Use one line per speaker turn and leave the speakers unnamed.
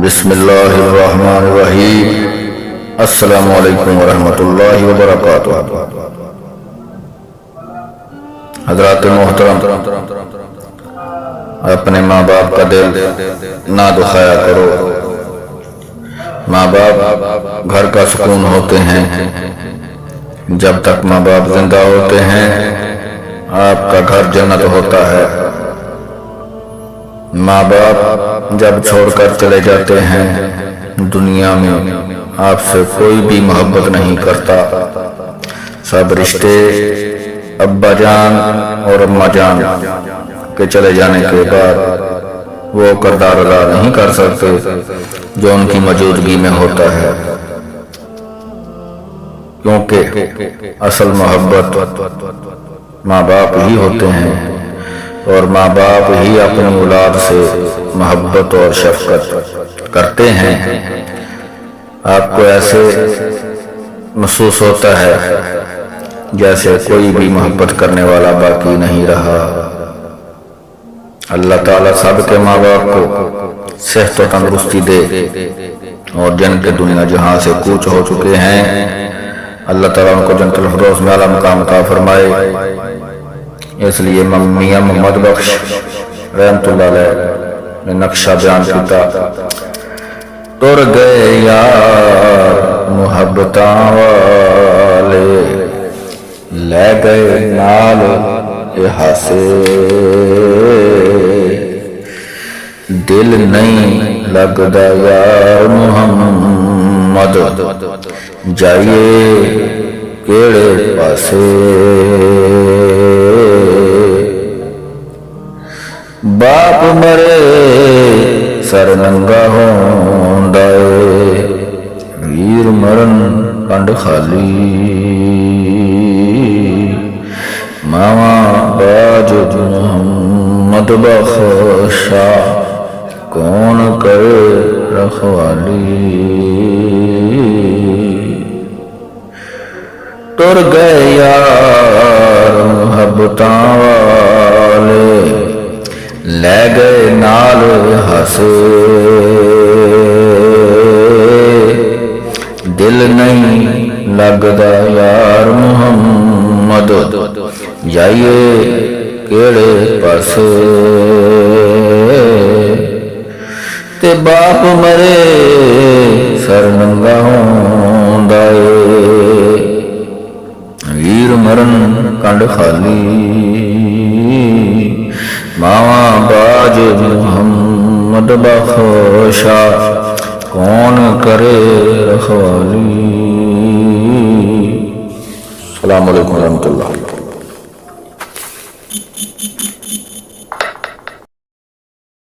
بسم اللہ الرحمن الرحیم۔ السلام علیکم ورحمۃ اللہ وبرکاتہ۔ حضرات محترم، اپنے ماں باپ کا دل نہ دکھایا کرو۔ ماں باپ گھر کا سکون ہوتے ہیں۔ جب تک ماں باپ زندہ ہوتے ہیں آپ کا گھر جنت ہوتا ہے۔ ماں باپ جب چھوڑ کر چلے جاتے ہیں دنیا میں آپ سے کوئی بھی محبت نہیں کرتا۔ سب رشتے ابا جان اور اماں جان کے چلے جانے کے بعد وہ کردار ادا نہیں کر سکتے جو ان کی موجودگی میں ہوتا ہے، کیونکہ اصل محبت ماں باپ ہی ہوتے ہیں، اور ماں باپ ہی اپنی اولاد سے محبت اور شفقت کرتے ہیں۔ آپ کو ایسے محسوس ہوتا ہے جیسے کوئی بھی محبت کرنے والا باقی نہیں رہا۔ اللہ تعالیٰ سب کے ماں باپ کو صحت و تندرستی دے، اور جن کے دنیا جہاں سے کوچ ہو چکے ہیں اللہ تعالیٰ ان کو جنت الفردوس میں اعلیٰ مقام عطا فرمائے۔ اس لیے میاں محمد بخش رحمت اللہ علیہ نے نقشہ بیان کیتا: تر گئے یار محبتاں والے، لے گئے نال احاسے، دل نہیں لگدا یار محمد، جائیے کیڑے پاسے۔ باپ مرے سر ننگا ہوندا اے، ویر مرن کنڈ خالی، ماواں باج محمد بخشا کون کرے رکھوالی۔ تر گئے یار محبتاں والے، لے گئے نال ہاسے، دل نہیں لگدا یار محمد، جائیے کیڑے پاسے۔ تے باپ مرے سر ننگا ہوندا اے، ویر مرن کنڈ خالی، ماواں باج محمد بخشا کون کرے رکھوالی۔ السلام علیکم ورحمۃ اللہ۔